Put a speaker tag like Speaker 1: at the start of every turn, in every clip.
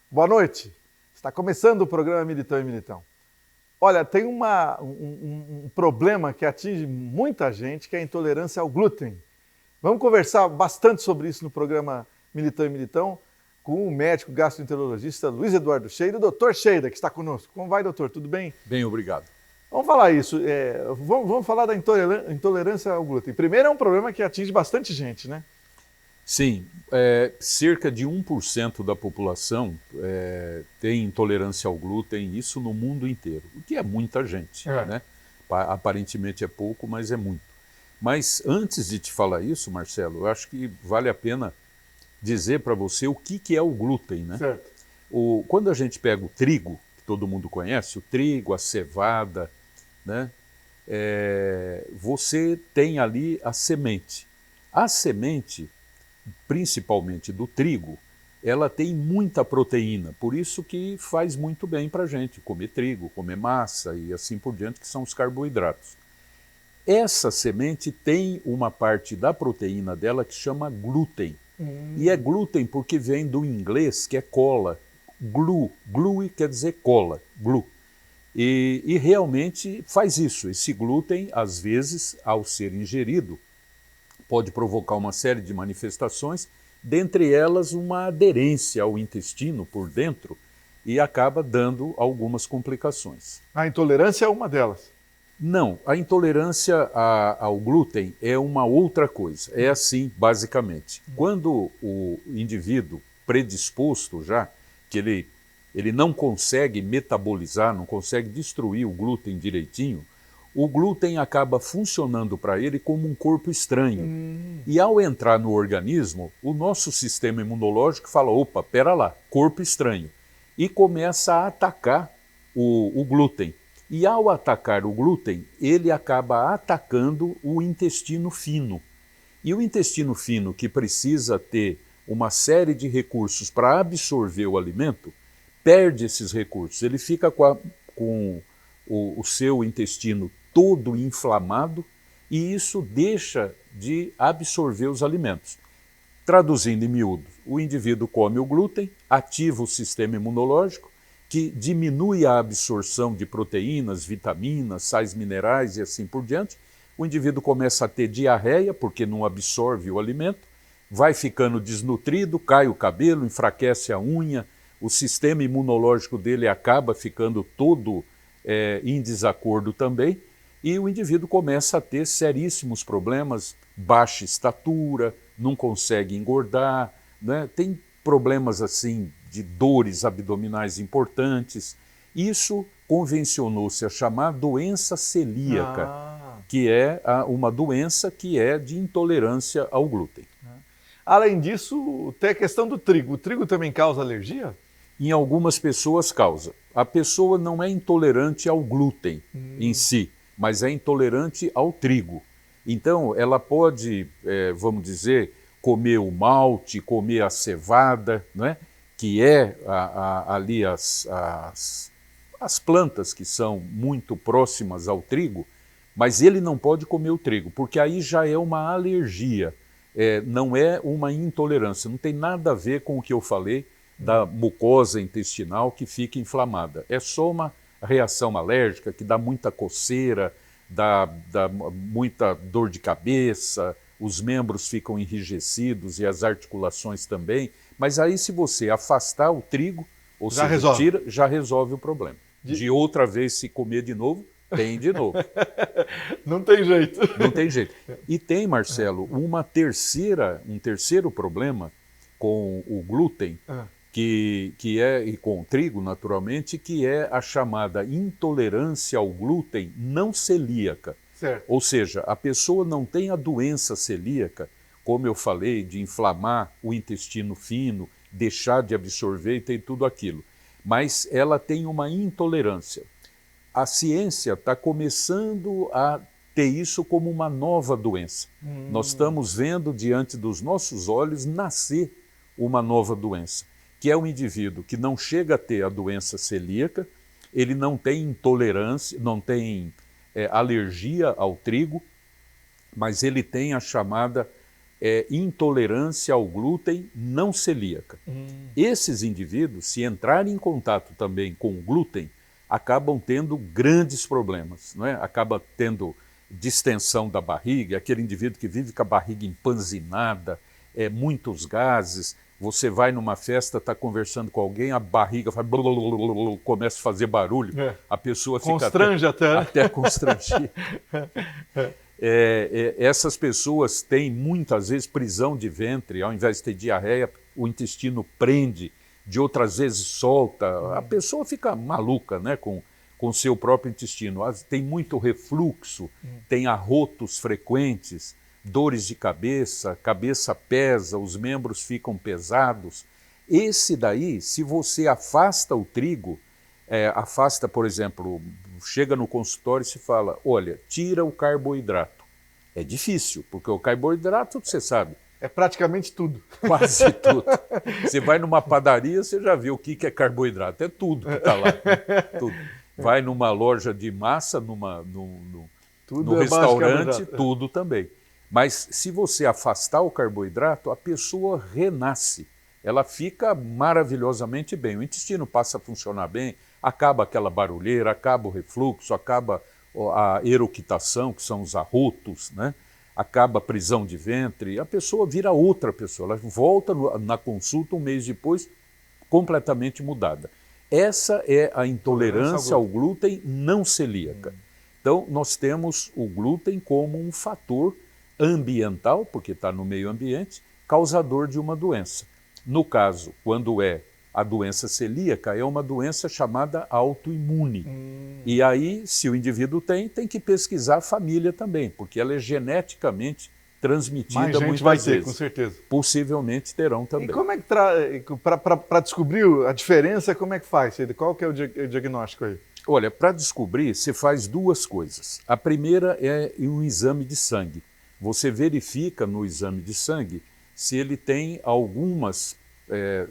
Speaker 1: Boa noite. Está começando o programa Militão e Militão. Olha, tem um problema que atinge muita gente, que é a intolerância ao glúten. Vamos conversar bastante sobre isso no programa Militão e Militão com o médico gastroenterologista Luiz Eduardo Sheida, o doutor Sheida, que está conosco. Como vai, doutor? Tudo bem?
Speaker 2: Bem, obrigado.
Speaker 1: Vamos falar isso. Vamos falar da intolerância ao glúten. Primeiro, é um problema que atinge bastante gente, né?
Speaker 2: Sim, cerca de 1% da população tem intolerância ao glúten, isso no mundo inteiro, o que é muita gente, né? Aparentemente é pouco, mas é muito. Mas antes de te falar isso, Marcelo, eu acho que vale a pena dizer para você o que é o glúten, né?
Speaker 1: Certo.
Speaker 2: Quando a gente pega o trigo, que todo mundo conhece, o trigo, a cevada, né? Você tem ali a semente. A semente, principalmente do trigo, ela tem muita proteína, por isso que faz muito bem para a gente comer trigo, comer massa e assim por diante, que são os carboidratos. Essa semente tem uma parte da proteína dela que chama glúten. E é glúten porque vem do inglês, que é cola. Glue quer dizer cola, glue. E realmente faz isso. Esse glúten, às vezes, ao ser ingerido, pode provocar uma série de manifestações, dentre elas uma aderência ao intestino por dentro e acaba dando algumas complicações.
Speaker 1: A intolerância é uma delas.
Speaker 2: Não, a intolerância ao glúten é uma outra coisa. É assim, basicamente. Quando o indivíduo predisposto já, que ele não consegue metabolizar, não consegue destruir o glúten direitinho, o glúten acaba funcionando para ele como um corpo estranho. E ao entrar no organismo, o nosso sistema imunológico fala, opa, pera lá, corpo estranho. E começa a atacar o glúten. E ao atacar o glúten, ele acaba atacando o intestino fino. E o intestino fino, que precisa ter uma série de recursos para absorver o alimento, perde esses recursos. Ele fica com o seu intestino todo inflamado e isso deixa de absorver os alimentos. Traduzindo em miúdo, o indivíduo come o glúten, ativa o sistema imunológico, que diminui a absorção de proteínas, vitaminas, sais minerais e assim por diante. O indivíduo começa a ter diarreia, porque não absorve o alimento, vai ficando desnutrido, cai o cabelo, enfraquece a unha, o sistema imunológico dele acaba ficando todo em desacordo também, e o indivíduo começa a ter seríssimos problemas, baixa estatura, não consegue engordar, né? Tem problemas assim de dores abdominais importantes. Isso convencionou-se a chamar doença celíaca, que é uma doença que é de intolerância ao glúten.
Speaker 1: Além disso, tem a questão do trigo. O trigo também causa alergia?
Speaker 2: Em algumas pessoas causa. A pessoa não é intolerante ao glúten em si, mas é intolerante ao trigo. Então, ela pode, vamos dizer, comer o malte, comer a cevada, né? Que é ali as plantas que são muito próximas ao trigo, mas ele não pode comer o trigo, porque aí já é uma alergia, não é uma intolerância, não tem nada a ver com o que eu falei da mucosa intestinal que fica inflamada. É só uma reação alérgica que dá muita coceira, dá muita dor de cabeça, os membros ficam enrijecidos e as articulações também. Mas aí se você afastar o trigo, ou
Speaker 1: Já
Speaker 2: seja,
Speaker 1: resolve.
Speaker 2: tira, já resolve o problema. De outra vez, se comer de novo, tem de novo.
Speaker 1: Não tem jeito.
Speaker 2: Não tem jeito. E tem, Marcelo, um terceiro problema com o glúten, que é, e com o trigo, naturalmente, que é a chamada intolerância ao glúten não celíaca.
Speaker 1: Certo.
Speaker 2: Ou seja, a pessoa não tem a doença celíaca, como eu falei, de inflamar o intestino fino, deixar de absorver e tem tudo aquilo. Mas ela tem uma intolerância. A ciência está começando a ter isso como uma nova doença. Nós estamos vendo diante dos nossos olhos nascer uma nova doença, que é um indivíduo que não chega a ter a doença celíaca, ele não tem intolerância, não tem alergia ao trigo, mas ele tem a chamada é intolerância ao glúten não celíaca. Esses indivíduos, se entrarem em contato também com o glúten, acabam tendo grandes problemas, não é? Acaba tendo distensão da barriga, aquele indivíduo que vive com a barriga empanzinada, muitos gases. Você vai numa festa, está conversando com alguém, a barriga faz começa a fazer barulho, a pessoa fica
Speaker 1: constrange
Speaker 2: até constrangir. Essas pessoas têm muitas vezes prisão de ventre, ao invés de ter diarreia, o intestino prende, de outras vezes solta, a pessoa fica maluca, né, com o seu próprio intestino. Tem muito refluxo, tem arrotos frequentes, dores de cabeça, cabeça pesa, os membros ficam pesados. Esse daí, se você afasta o trigo, afasta, por exemplo, chega no consultório e se fala, olha, tira o carboidrato. É difícil, porque o carboidrato, você sabe,
Speaker 1: é praticamente tudo.
Speaker 2: Quase tudo. Você vai numa padaria, você já viu o que é carboidrato. É tudo que está lá. Tudo. Vai numa loja de massa, no restaurante, tudo também. Mas se você afastar o carboidrato, a pessoa renasce. Ela fica maravilhosamente bem. O intestino passa a funcionar bem, acaba aquela barulheira, acaba o refluxo, acaba a eructação, que são os arrotos, né? Acaba a prisão de ventre, a pessoa vira outra pessoa, ela volta na consulta um mês depois completamente mudada. Essa é a intolerância ao glúten não celíaca. Então, nós temos o glúten como um fator ambiental, porque está no meio ambiente, causador de uma doença. No caso, quando é a doença celíaca, é uma doença chamada autoimune. E aí, se o indivíduo tem que pesquisar a família também, porque ela é geneticamente transmitida muitas vezes.
Speaker 1: Mais gente vai ter, com certeza.
Speaker 2: Possivelmente terão também.
Speaker 1: E como é que, para descobrir a diferença, como é que faz? Qual que é o diagnóstico aí?
Speaker 2: Olha, para descobrir, você faz duas coisas. A primeira é um exame de sangue. Você verifica no exame de sangue se ele tem algumas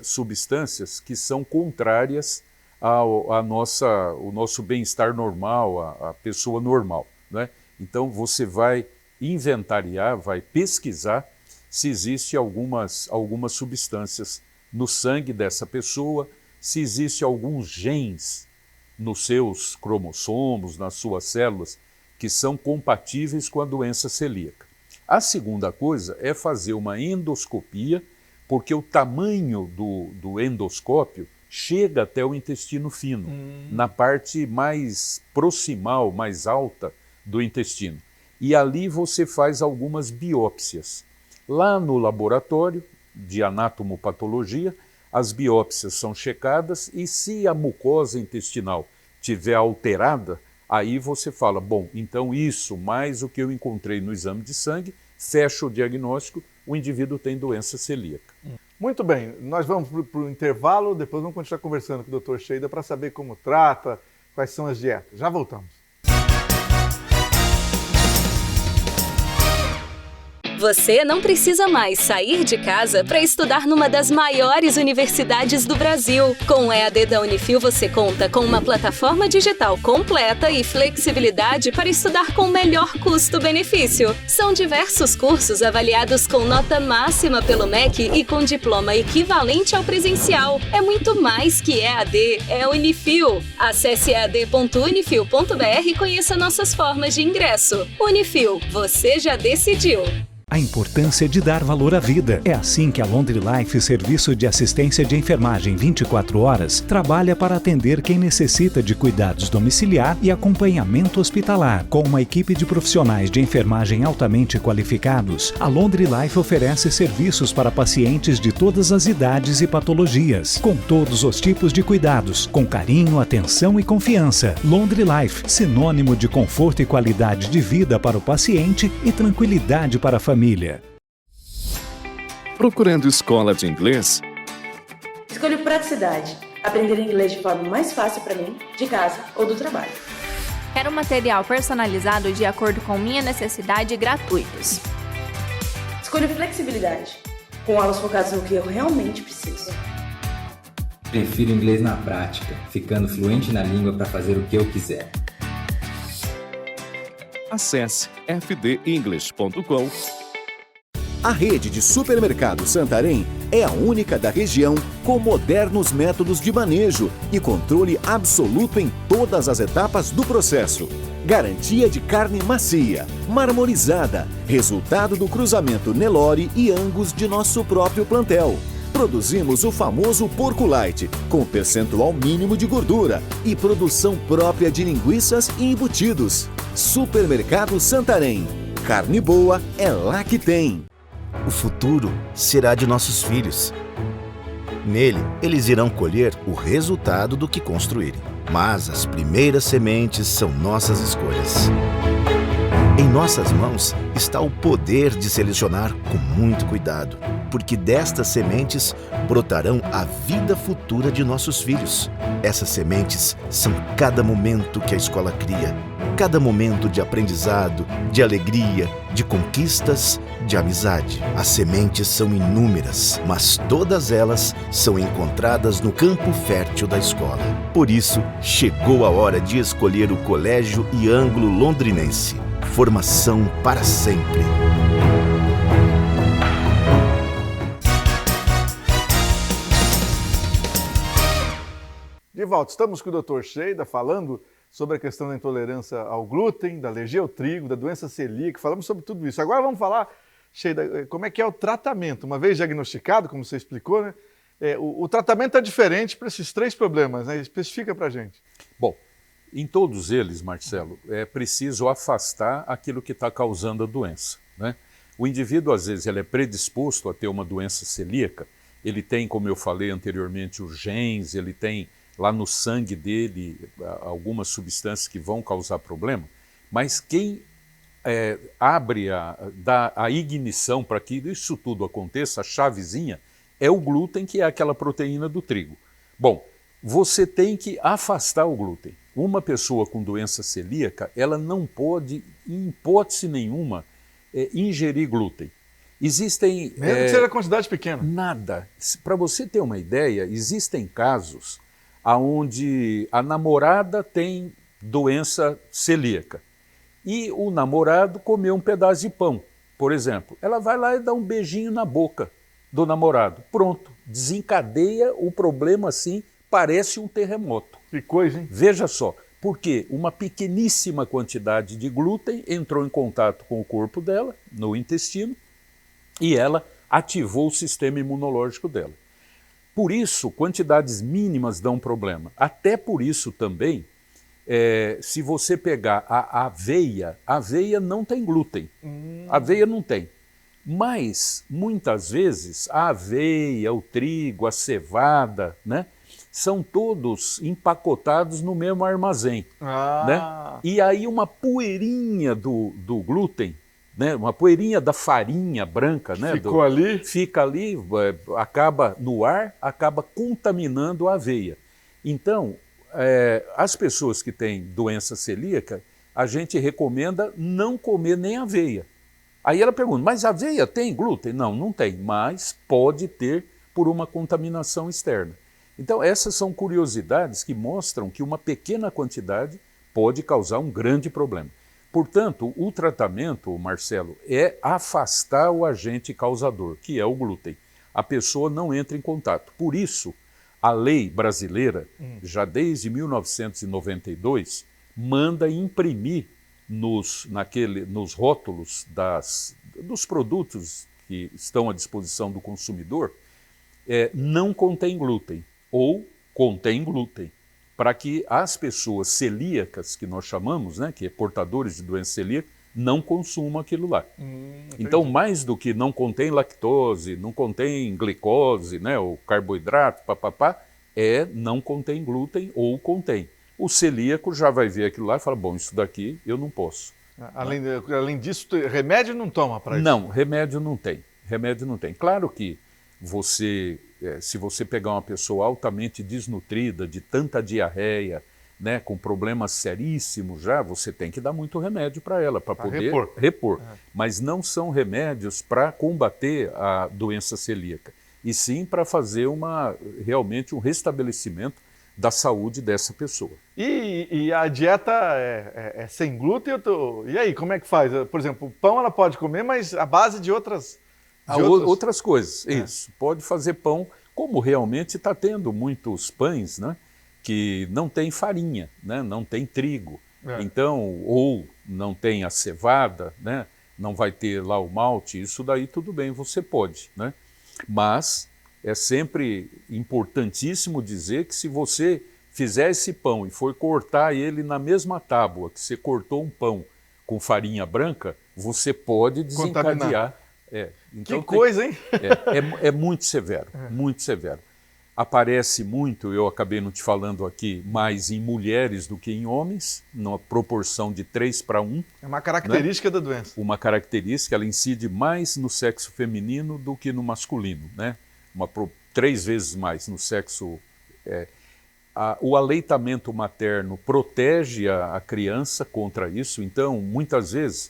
Speaker 2: substâncias que são contrárias ao nosso bem-estar normal, a pessoa normal, né? Então você vai inventariar, vai pesquisar se existe algumas substâncias no sangue dessa pessoa, se existe alguns genes nos seus cromossomos, nas suas células, que são compatíveis com a doença celíaca. A segunda coisa é fazer uma endoscopia, porque o tamanho do endoscópio chega até o intestino fino, na parte mais proximal, mais alta do intestino. E ali você faz algumas biópsias. Lá no laboratório de anatomopatologia, as biópsias são checadas e se a mucosa intestinal estiver alterada, aí você fala, bom, então isso mais o que eu encontrei no exame de sangue, fecha o diagnóstico, o indivíduo tem doença celíaca.
Speaker 1: Muito bem, nós vamos para o intervalo, depois vamos continuar conversando com o Dr. Sheida para saber como trata, quais são as dietas. Já voltamos.
Speaker 3: Você não precisa mais sair de casa para estudar numa das maiores universidades do Brasil. Com o EAD da Unifil, você conta com uma plataforma digital completa e flexibilidade para estudar com o melhor custo-benefício. São diversos cursos avaliados com nota máxima pelo MEC e com diploma equivalente ao presencial. É muito mais que EAD, é Unifil. Acesse ead.unifil.br e conheça nossas formas de ingresso. Unifil, você já decidiu.
Speaker 4: A importância de dar valor à vida. É assim que a Laundry Life, serviço de assistência de enfermagem 24 horas, trabalha para atender quem necessita de cuidados domiciliar e acompanhamento hospitalar. Com uma equipe de profissionais de enfermagem altamente qualificados, a Laundry Life oferece serviços para pacientes de todas as idades e patologias, com todos os tipos de cuidados, com carinho, atenção e confiança. Laundry Life, sinônimo de conforto e qualidade de vida para o paciente e tranquilidade para a família.
Speaker 5: Procurando escola de inglês?
Speaker 6: Escolho praticidade. Aprender inglês de forma mais fácil para mim, de casa ou do trabalho.
Speaker 7: Quero material personalizado de acordo com minha necessidade e gratuitos.
Speaker 6: Escolho flexibilidade, com aulas focadas no que eu realmente preciso.
Speaker 8: Prefiro inglês na prática, ficando fluente na língua para fazer o que eu quiser.
Speaker 5: Acesse fdenglish.com.
Speaker 9: A rede de supermercado Santarém é a única da região com modernos métodos de manejo e controle absoluto em todas as etapas do processo. Garantia de carne macia, marmorizada, resultado do cruzamento Nelore e Angus de nosso próprio plantel. Produzimos o famoso porco light, com percentual mínimo de gordura e produção própria de linguiças e embutidos. Supermercado Santarém. Carne boa é lá que tem.
Speaker 10: O futuro será de nossos filhos. Nele, eles irão colher o resultado do que construírem. Mas as primeiras sementes são nossas escolhas. Em nossas mãos está o poder de selecionar com muito cuidado, porque destas sementes brotarão a vida futura de nossos filhos. Essas sementes são cada momento que a escola cria, cada momento de aprendizado, de alegria, de conquistas, de amizade. As sementes são inúmeras, mas todas elas são encontradas no campo fértil da escola. Por isso, chegou a hora de escolher o Colégio e Ângulo Londrinense. Formação para sempre.
Speaker 1: De volta, estamos com o Dr. Sheida falando sobre a questão da intolerância ao glúten, da alergia ao trigo, da doença celíaca, falamos sobre tudo isso. Agora vamos falar, Sheida, como é que é o tratamento. Uma vez diagnosticado, como você explicou, né, o tratamento é diferente para esses 3 problemas, né? Especifica para a gente.
Speaker 2: Bom, em todos eles, Marcelo, é preciso afastar aquilo que está causando a doença, né? O indivíduo, às vezes, ele é predisposto a ter uma doença celíaca, ele tem, como eu falei anteriormente, os genes, ele tem lá no sangue dele algumas substâncias que vão causar problema, mas quem dá a ignição para que isso tudo aconteça, a chavezinha, é o glúten, que é aquela proteína do trigo. Bom, você tem que afastar o glúten. Uma pessoa com doença celíaca, ela não pode, em hipótese nenhuma, ingerir glúten. Existem...
Speaker 1: Mesmo que seja quantidade pequena.
Speaker 2: Nada. Para você ter uma ideia, existem casos onde a namorada tem doença celíaca e o namorado comeu um pedaço de pão, por exemplo. Ela vai lá e dá um beijinho na boca do namorado. Pronto, desencadeia o problema assim, parece um terremoto.
Speaker 1: Que coisa, hein?
Speaker 2: Veja só, porque uma pequeníssima quantidade de glúten entrou em contato com o corpo dela, no intestino, e ela ativou o sistema imunológico dela. Por isso, quantidades mínimas dão problema. Até por isso também, se você pegar a aveia não tem glúten. A aveia não tem. Mas, muitas vezes, a aveia, o trigo, a cevada, né, são todos empacotados no mesmo armazém. Né? E aí uma poeirinha do glúten, né, uma poeirinha da farinha branca, né, fica ali, acaba no ar, acaba contaminando a aveia. Então, as pessoas que têm doença celíaca, a gente recomenda não comer nem aveia. Aí ela pergunta, mas aveia tem glúten? Não, não tem, mas pode ter por uma contaminação externa. Então, essas são curiosidades que mostram que uma pequena quantidade pode causar um grande problema. Portanto, o tratamento, Marcelo, é afastar o agente causador, que é o glúten. A pessoa não entra em contato. Por isso, a lei brasileira, já desde 1992, manda imprimir nos rótulos dos produtos que estão à disposição do consumidor, não contém glúten ou contém glúten, para que as pessoas celíacas, que nós chamamos, né, que é portadores de doença celíaca, não consumam aquilo lá. Então, mais do que não contém lactose, não contém glicose, né, ou carboidrato, não contém glúten ou contém. O celíaco já vai ver aquilo lá e fala, bom, isso daqui eu não posso.
Speaker 1: Além disso, remédio não toma para isso?
Speaker 2: Não, remédio não tem. Remédio não tem. Claro que você, se você pegar uma pessoa altamente desnutrida, de tanta diarreia, né, com problemas seríssimos já, você tem que dar muito remédio para ela, para poder repor. Mas não são remédios para combater a doença celíaca, e sim para fazer realmente um restabelecimento da saúde dessa pessoa.
Speaker 1: E a dieta é sem glúten? E aí, como é que faz? Por exemplo, o pão ela pode comer, mas a base de outras
Speaker 2: Outras coisas, isso. Pode fazer pão, como realmente está tendo muitos pães, né, que não tem farinha, né, não tem trigo. Então, ou não tem a cevada, né, não vai ter lá o malte, isso daí tudo bem, você pode, né? Mas é sempre importantíssimo dizer que se você fizer esse pão e for cortar ele na mesma tábua que você cortou um pão com farinha branca, você pode desencadear.
Speaker 1: Então que coisa, hein?
Speaker 2: É muito severo, muito severo. Aparece muito, eu acabei não te falando aqui, mais em mulheres do que em homens, numa proporção de 3:1.
Speaker 1: É uma característica, né, da doença.
Speaker 2: Uma característica, ela incide mais no sexo feminino do que no masculino, né? 3 vezes mais no sexo. O aleitamento materno protege a criança contra isso, então muitas vezes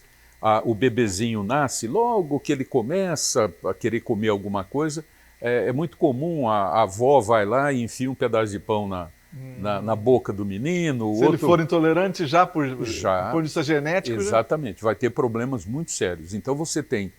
Speaker 2: o bebezinho nasce, logo que ele começa a querer comer alguma coisa, é muito comum a avó vai lá e enfia um pedaço de pão na boca do menino.
Speaker 1: Se ele for intolerante já por isso genético.
Speaker 2: Exatamente, vai ter problemas muito sérios. Então você tem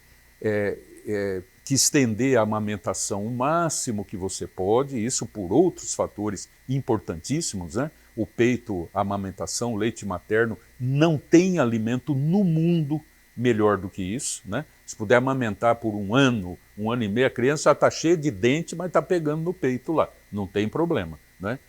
Speaker 2: que estender a amamentação o máximo que você pode, isso por outros fatores importantíssimos, né? O peito, a amamentação, o leite materno, não tem alimento no mundo melhor do que isso, né? Se puder amamentar por 1 ano, 1 ano e meio, a criança já está cheia de dente, mas está pegando no peito lá, não tem problema, né?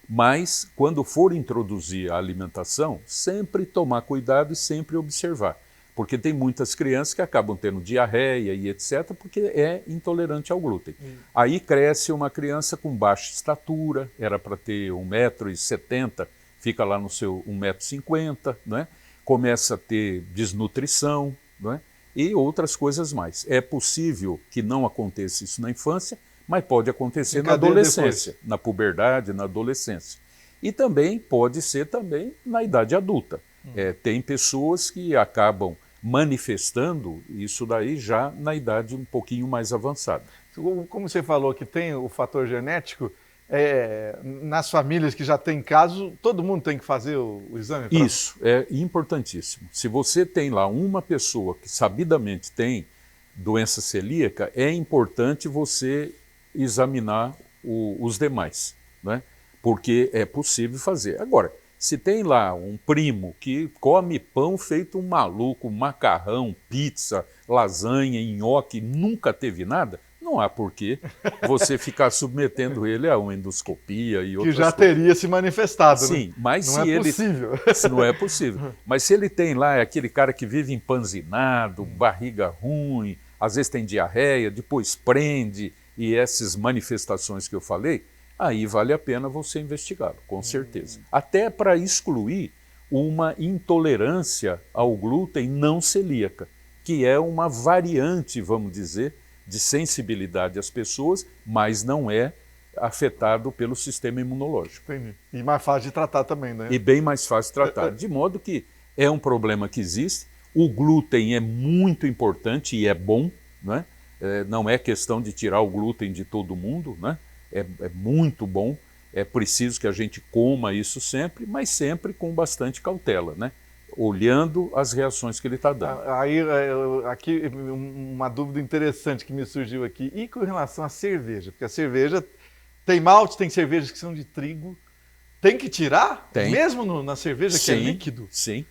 Speaker 2: Mas quando for introduzir a alimentação, sempre tomar cuidado e sempre observar, porque tem muitas crianças que acabam tendo diarreia e etc, porque é intolerante ao glúten. Aí cresce uma criança com baixa estatura, era para ter 1,70 m, fica lá no seu 1,50 m, né? Começa a ter desnutrição, né? E outras coisas mais. É possível que não aconteça isso na infância, mas pode acontecer na adolescência, na puberdade, na adolescência. E também pode ser também na idade adulta. Tem pessoas que acabam manifestando isso daí já na idade um pouquinho mais avançada.
Speaker 1: Como você falou que tem o fator genético, nas famílias que já tem caso, todo mundo tem que fazer o exame?
Speaker 2: Isso, é importantíssimo. Se você tem lá uma pessoa que sabidamente tem doença celíaca, é importante você examinar os demais, né? Porque é possível fazer. Agora, se tem lá um primo que come pão feito um maluco, macarrão, pizza, lasanha, nhoque, nunca teve nada, não há por que você ficar submetendo ele a uma endoscopia e outras coisas.
Speaker 1: Que já teria se manifestado,
Speaker 2: sim,
Speaker 1: né?
Speaker 2: Mas
Speaker 1: não
Speaker 2: se
Speaker 1: é
Speaker 2: ele...
Speaker 1: possível.
Speaker 2: Não é possível. Mas se ele tem lá aquele cara que vive empanzinado, barriga ruim, às vezes tem diarreia, depois prende, e essas manifestações que eu falei, aí vale a pena você investigá-lo, com certeza. Até para excluir uma intolerância ao glúten não celíaca, que é uma variante, vamos dizer, de sensibilidade às pessoas, mas não é afetado pelo sistema imunológico.
Speaker 1: Entendi. E mais fácil de tratar também, né?
Speaker 2: E bem mais fácil de tratar. De modo que é um problema que existe. O glúten é muito importante e é bom, né? Não é questão de tirar o glúten de todo mundo, né? É muito bom. É preciso que a gente coma isso sempre, mas sempre com bastante cautela, né? Olhando as reações que ele está dando.
Speaker 1: Aí, aqui, uma dúvida interessante que me surgiu aqui. E com relação à cerveja? Porque a cerveja tem malte, tem cervejas que são de trigo. Tem que tirar?
Speaker 2: Tem.
Speaker 1: Mesmo na cerveja que é líquido?
Speaker 2: Sim.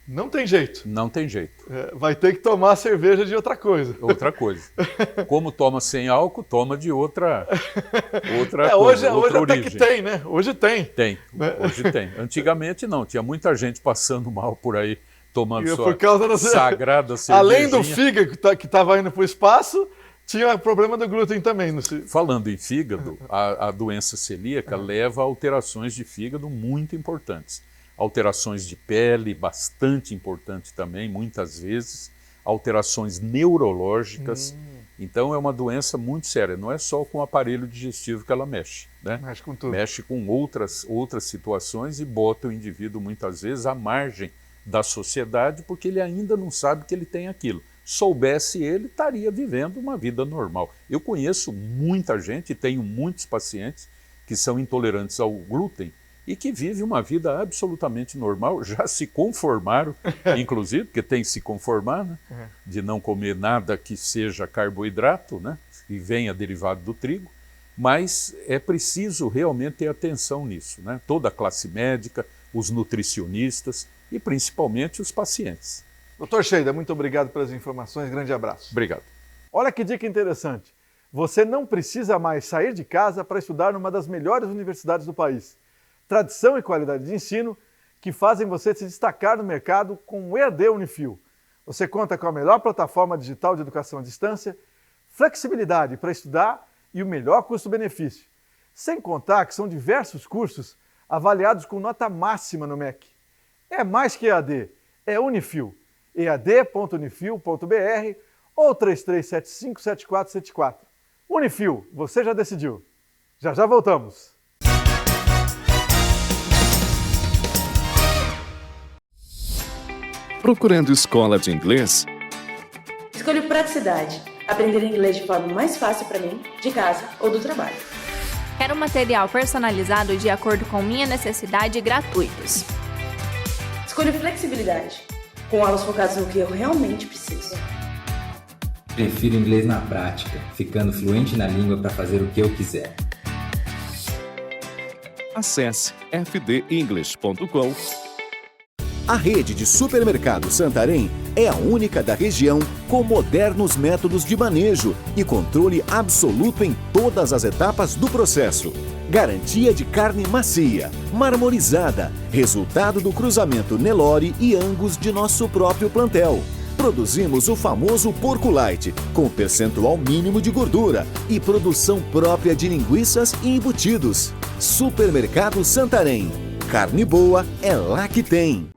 Speaker 1: Não tem jeito?
Speaker 2: Não tem jeito.
Speaker 1: Vai ter que tomar cerveja de outra coisa.
Speaker 2: Outra coisa. Como toma sem álcool, toma de outra coisa,
Speaker 1: hoje
Speaker 2: outra
Speaker 1: até
Speaker 2: origem.
Speaker 1: que tem, né? Hoje tem.
Speaker 2: Tem, hoje tem. Antigamente não, tinha muita gente passando mal por aí, tomando sua
Speaker 1: por causa da
Speaker 2: sagrada cervejinha.
Speaker 1: Além do fígado que estava indo para o espaço, tinha problema do glúten também.
Speaker 2: Falando em fígado, a doença celíaca leva a alterações de fígado muito importantes. Alterações de pele, bastante importante também, muitas vezes. Alterações neurológicas. Então é uma doença muito séria. Não é só com o aparelho digestivo que ela mexe, né?
Speaker 1: Mexe com tudo.
Speaker 2: Mexe com outras situações e bota o indivíduo muitas vezes à margem da sociedade porque ele ainda não sabe que ele tem aquilo. Soubesse ele, estaria vivendo uma vida normal. Eu conheço muita gente, tenho muitos pacientes que são intolerantes ao glúten e que vive uma vida absolutamente normal, já se conformaram, inclusive, porque tem que se conformar, né? De não comer nada que seja carboidrato, né? E venha derivado do trigo, mas é preciso realmente ter atenção nisso, né? Toda a classe médica, os nutricionistas e principalmente os pacientes.
Speaker 1: Doutor Sheida, muito obrigado pelas informações, grande abraço.
Speaker 2: Obrigado.
Speaker 1: Olha que dica interessante. Você não precisa mais sair de casa para estudar numa das melhores universidades do país. Tradição e qualidade de ensino que fazem você se destacar no mercado com o EAD Unifil. Você conta com a melhor plataforma digital de educação à distância, flexibilidade para estudar e o melhor custo-benefício. Sem contar que são diversos cursos avaliados com nota máxima no MEC. É mais que EAD, é Unifil. ead.unifil.br ou 3375-7474. Unifil, você já decidiu. Já já voltamos.
Speaker 5: Procurando escola de inglês?
Speaker 6: Escolha praticidade. Aprender inglês de forma mais fácil para mim, de casa ou do trabalho.
Speaker 7: Quero material personalizado de acordo com minha necessidade e gratuitos.
Speaker 6: Escolha flexibilidade. Com aulas focadas no que eu realmente preciso.
Speaker 8: Prefiro inglês na prática, ficando fluente na língua para fazer o que eu quiser.
Speaker 5: Acesse fdenglish.com.
Speaker 9: A rede de supermercado Santarém é a única da região com modernos métodos de manejo e controle absoluto em todas as etapas do processo. Garantia de carne macia, marmorizada, resultado do cruzamento Nelore e Angus de nosso próprio plantel. Produzimos o famoso porco light, com percentual mínimo de gordura e produção própria de linguiças e embutidos. Supermercado Santarém. Carne boa é lá que tem.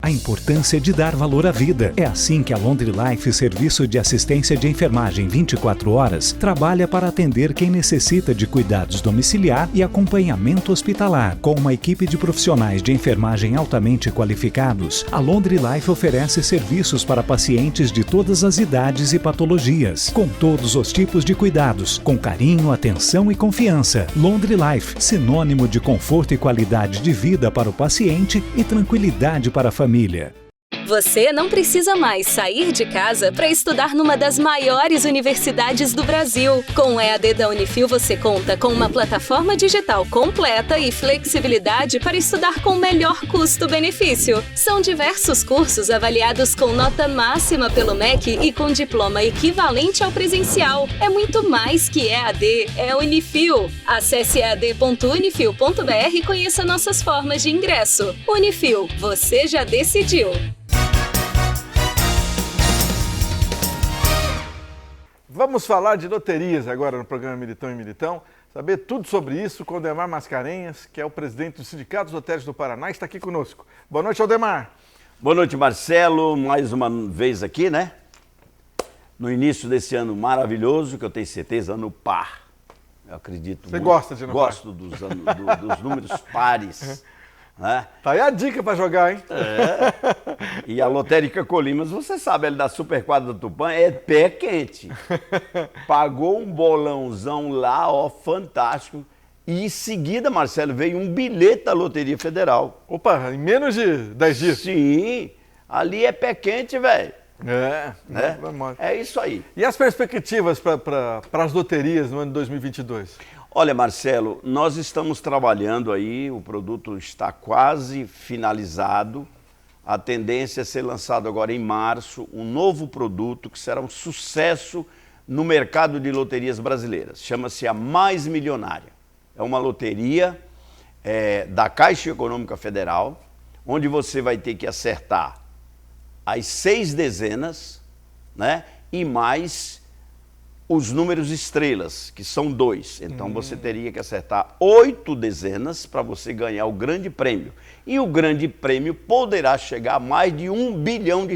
Speaker 4: A importância de dar valor à vida. É assim que a Laundry Life, serviço de assistência de enfermagem 24 horas, trabalha para atender quem necessita de cuidados domiciliar e acompanhamento hospitalar. Com uma equipe de profissionais de enfermagem altamente qualificados, a Laundry Life oferece serviços para pacientes de todas as idades e patologias, com todos os tipos de cuidados, com carinho, atenção e confiança. Laundry Life, sinônimo de conforto e qualidade de vida para o paciente e tranquilidade para a família.
Speaker 3: Você não precisa mais sair de casa para estudar numa das maiores universidades do Brasil. Com o EAD da Unifil, você conta com uma plataforma digital completa e flexibilidade para estudar com o melhor custo-benefício. São diversos cursos avaliados com nota máxima pelo MEC e com diploma equivalente ao presencial. É muito mais que EAD, é Unifil. Acesse ead.unifil.br e conheça nossas formas de ingresso. Unifil, você já decidiu.
Speaker 1: Vamos falar de loterias agora no programa Militão e Militão. Saber tudo sobre isso com o Aldemar Mascarenhas, que é o presidente do Sindicato dos Lotéricos do Paraná, está aqui conosco. Boa noite, Aldemar.
Speaker 11: Boa noite, Marcelo. Mais uma vez aqui, né? No início desse ano maravilhoso, que eu tenho certeza, ano par. Eu acredito.
Speaker 1: Você gosta de ano par?
Speaker 11: Gosto dos números pares. Né?
Speaker 1: Tá aí a dica para jogar, hein?
Speaker 11: É. E a Lotérica Colimas, você sabe, ela da Superquadra do Tupã é pé quente. Pagou um bolãozão lá, ó, fantástico. E em seguida, Marcelo, veio um bilhete da Loteria Federal.
Speaker 1: Opa, em menos de 10 dias?
Speaker 11: Sim, ali é pé quente, velho. É isso aí.
Speaker 1: E as perspectivas para as loterias no ano de 2022?
Speaker 11: Olha, Marcelo, nós estamos trabalhando aí, o produto está quase finalizado. A tendência é ser lançado agora em março um novo produto que será um sucesso no mercado de loterias brasileiras. Chama-se a Mais Milionária. É uma loteria da Caixa Econômica Federal, onde você vai ter que acertar as 6 dezenas, né, e mais os números estrelas, que são 2. Então você teria que acertar 8 dezenas para você ganhar o grande prêmio. E o grande prêmio poderá chegar a mais de R$1 bilhão.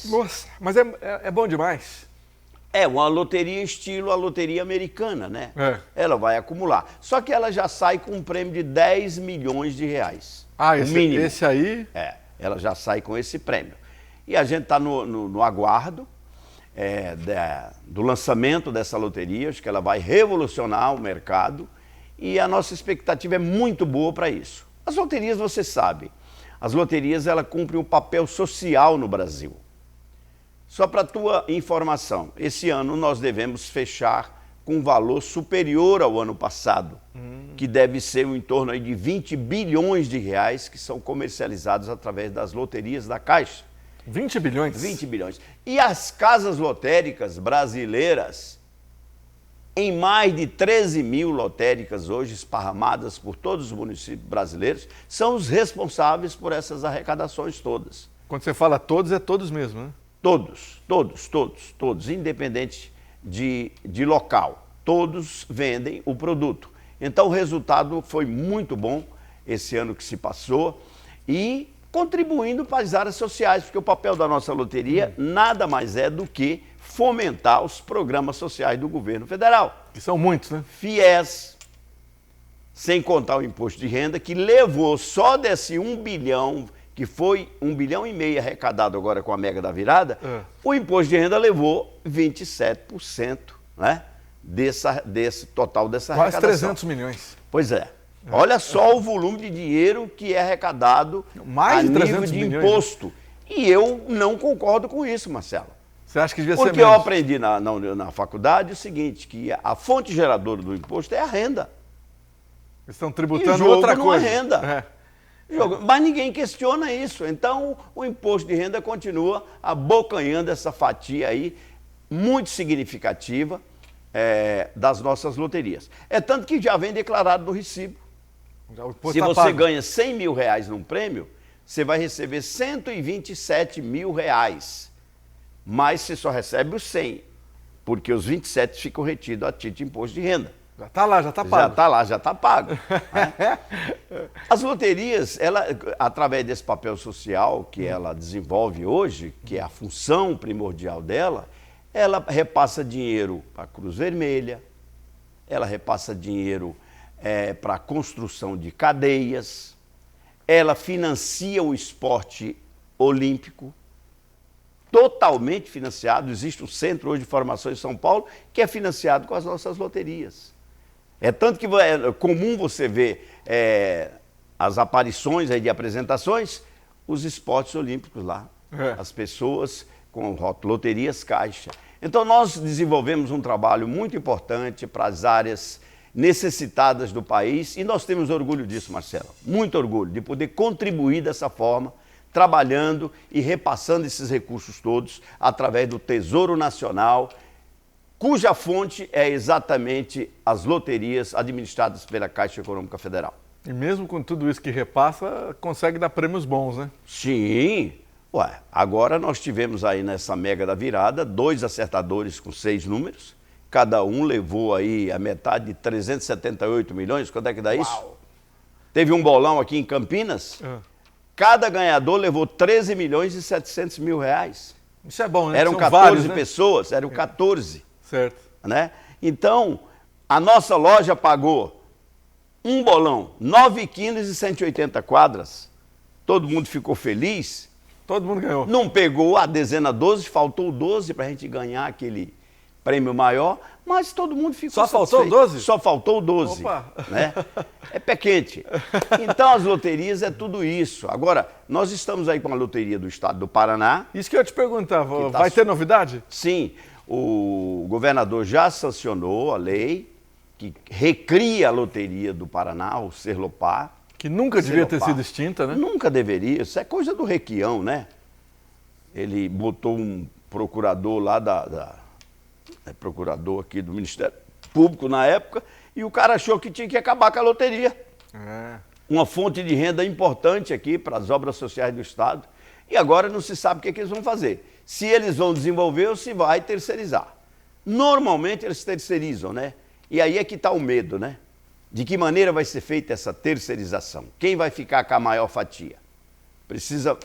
Speaker 1: Nossa, mas é bom demais.
Speaker 11: É uma loteria estilo a loteria americana, né? Ela vai acumular. Só que ela já sai com um prêmio de 10 milhões de reais.
Speaker 1: Ah,
Speaker 11: esse
Speaker 1: aí?
Speaker 11: Ela já sai com esse prêmio. E a gente está no aguardo do lançamento dessa loteria. Acho que ela vai revolucionar o mercado e a nossa expectativa é muito boa para isso. As loterias, você sabe, as loterias ela cumprem um papel social no Brasil. Só para a tua informação, esse ano nós devemos fechar com um valor superior ao ano passado, que deve ser em torno aí de 20 bilhões de reais que são comercializados através das loterias da Caixa.
Speaker 1: 20 bilhões?
Speaker 11: 20 bilhões. E as casas lotéricas brasileiras, em mais de 13 mil lotéricas hoje esparramadas por todos os municípios brasileiros, são os responsáveis por essas arrecadações todas.
Speaker 1: Quando você fala todos, é todos mesmo, né?
Speaker 11: Todos, independente de local. Todos vendem o produto. Então o resultado foi muito bom esse ano que se passou e contribuindo para as áreas sociais, porque o papel da nossa loteria nada mais é do que fomentar os programas sociais do governo federal.
Speaker 1: Que são muitos, né?
Speaker 11: FIES, sem contar o imposto de renda, que levou só desse 1 bilhão, que foi 1,5 bilhão arrecadado agora com a mega da virada, o imposto de renda levou 27%, né, desse total dessa arrecadação.
Speaker 1: Quase 300 milhões.
Speaker 11: Pois é. Olha só o volume de dinheiro que é arrecadado
Speaker 1: mais de
Speaker 11: nível
Speaker 1: 300
Speaker 11: de
Speaker 1: milhões,
Speaker 11: imposto. E eu não concordo com isso, Marcelo.
Speaker 1: Você acha que devia ser
Speaker 11: Porque
Speaker 1: menos?
Speaker 11: eu aprendi na faculdade o seguinte, que a fonte geradora do imposto é a renda.
Speaker 1: Eles estão tributando
Speaker 11: e
Speaker 1: outra
Speaker 11: não
Speaker 1: coisa.
Speaker 11: É renda. Mas ninguém questiona isso. Então, o imposto de renda continua abocanhando essa fatia aí, muito significativa, das nossas loterias. É tanto que já vem declarado no recibo. Se você ganha 100 mil reais num prêmio, você vai receber 127 mil reais. Mas você só recebe os 100, porque os 27 ficam retidos a título de imposto de renda.
Speaker 1: Já está lá, já está pago.
Speaker 11: Já está lá, já está pago. Né? As loterias, ela, através desse papel social que ela desenvolve hoje, que é a função primordial dela, ela repassa dinheiro para a Cruz Vermelha, ela repassa dinheiro para a construção de cadeias, ela financia o esporte olímpico, totalmente financiado. Existe um centro hoje de formação em São Paulo que é financiado com as nossas loterias. É tanto que é comum você ver as aparições aí de apresentações, os esportes olímpicos lá, as pessoas com loterias Caixa. Então nós desenvolvemos um trabalho muito importante para as áreas necessitadas do país e nós temos orgulho disso, Marcelo, muito orgulho de poder contribuir dessa forma, trabalhando e repassando esses recursos todos através do Tesouro Nacional, cuja fonte é exatamente as loterias administradas pela Caixa Econômica Federal.
Speaker 1: E mesmo com tudo isso que repassa, consegue dar prêmios bons, né?
Speaker 11: Sim. Ué, agora nós tivemos aí nessa mega da virada 2 acertadores com 6 números. Cada um levou aí a metade de 378 milhões. Quanto é que dá isso? Teve um bolão aqui em Campinas. Cada ganhador levou 13 milhões e 700 mil reais.
Speaker 1: Isso é bom, né?
Speaker 11: Eram
Speaker 1: São
Speaker 11: 14
Speaker 1: vários, né?
Speaker 11: pessoas, eram 14.
Speaker 1: Certo.
Speaker 11: Né? Então, a nossa loja pagou um bolão, 9 quilos e 180 quadras. Todo mundo ficou feliz.
Speaker 1: Todo mundo ganhou.
Speaker 11: Não pegou a dezena 12, faltou 12 para a gente ganhar aquele prêmio maior, mas todo mundo ficou
Speaker 1: Só
Speaker 11: satisfeito.
Speaker 1: faltou 12?
Speaker 11: Só faltou 12.
Speaker 1: Opa!
Speaker 11: Né? É pé quente. Então as loterias é tudo isso. Agora, nós estamos aí com a loteria do estado do Paraná.
Speaker 1: Isso que eu ia te perguntar, vai ter novidade?
Speaker 11: Sim, o governador já sancionou a lei que recria a loteria do Paraná, o Serlopar.
Speaker 1: Que nunca devia ter sido extinta, né?
Speaker 11: Nunca deveria, isso é coisa do Requião, né? Ele botou um procurador lá procurador aqui do Ministério Público na época, e o cara achou que tinha que acabar com a loteria. Uma fonte de renda importante aqui para as obras sociais do Estado. E agora não se sabe o que eles vão fazer. Se eles vão desenvolver ou se vai terceirizar. Normalmente eles terceirizam, né? E aí é que está o medo, né? De que maneira vai ser feita essa terceirização? Quem vai ficar com a maior fatia?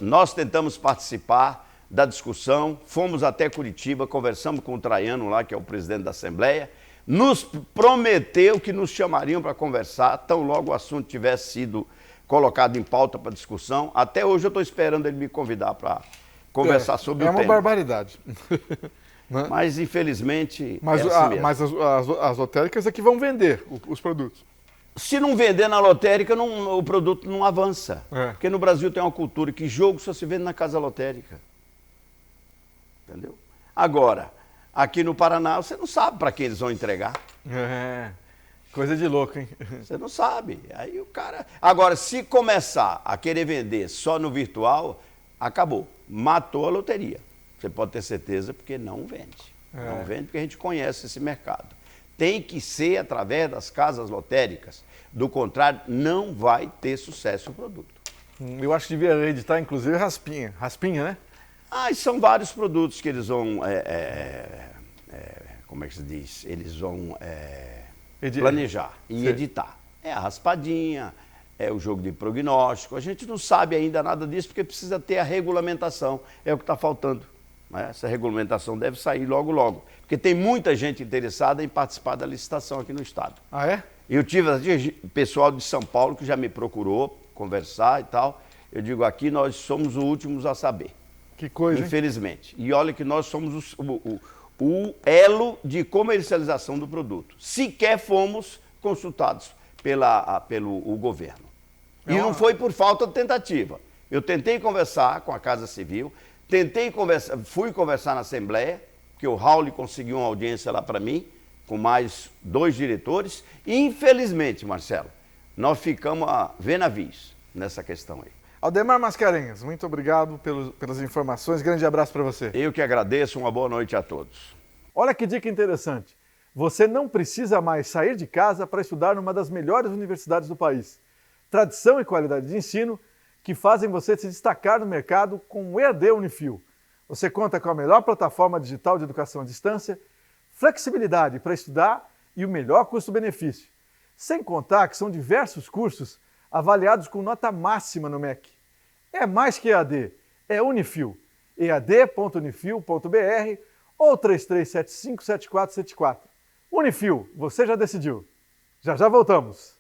Speaker 11: Nós tentamos participar da discussão, fomos até Curitiba, conversamos com o Traiano lá, que é o presidente da Assembleia, nos prometeu que nos chamariam para conversar, tão logo o assunto tivesse sido colocado em pauta para discussão. Até hoje eu estou esperando ele me convidar para conversar sobre o tema.
Speaker 1: É uma barbaridade.
Speaker 11: Mas, infelizmente,
Speaker 1: mas,
Speaker 11: é assim mesmo.
Speaker 1: Mas as lotéricas é que vão vender os produtos.
Speaker 11: Se não vender na lotérica, o produto não avança. Porque no Brasil tem uma cultura que jogo só se vende na casa lotérica. Entendeu? Agora, aqui no Paraná, você não sabe para quem eles vão entregar.
Speaker 1: Coisa de louco, hein?
Speaker 11: Você não sabe. Aí o cara... Agora, se começar a querer vender só no virtual, acabou. Matou a loteria. Você pode ter certeza, porque não vende. Não vende porque a gente conhece esse mercado. Tem que ser através das casas lotéricas. Do contrário, não vai ter sucesso o produto.
Speaker 1: Eu acho que devia editar, inclusive, raspinha. Raspinha, né?
Speaker 11: E são vários produtos que eles vão... como é que se diz? Eles vão planejar e editar. É a raspadinha, é o jogo de prognóstico. A gente não sabe ainda nada disso porque precisa ter a regulamentação. É o que está faltando. Essa regulamentação deve sair logo, logo. Porque tem muita gente interessada em participar da licitação aqui no estado. Eu tive pessoal de São Paulo que já me procurou conversar e tal. Eu digo, aqui nós somos os últimos a saber.
Speaker 1: Que coisa,
Speaker 11: infelizmente. E olha que nós somos o elo de comercialização do produto. Sequer fomos consultados pelo governo. E não foi por falta de tentativa. Eu tentei conversar com a Casa Civil, fui conversar na Assembleia, que o Raul conseguiu uma audiência lá para mim, com mais 2 diretores, e infelizmente, Marcelo, nós ficamos a ver navios nessa questão aí.
Speaker 1: Aldemar Mascarenhas, muito obrigado pelas informações, grande abraço para você.
Speaker 11: Eu que agradeço, uma boa noite a todos.
Speaker 1: Olha que dica interessante, você não precisa mais sair de casa para estudar numa das melhores universidades do país. Tradição e qualidade de ensino que fazem você se destacar no mercado com o EAD Unifil. Você conta com a melhor plataforma digital de educação à distância, flexibilidade para estudar e o melhor custo-benefício. Sem contar que são diversos cursos avaliados com nota máxima no MEC. É mais que EAD, é Unifil. ead.unifil.br ou 3375-7474. Unifil, você já decidiu. Já voltamos.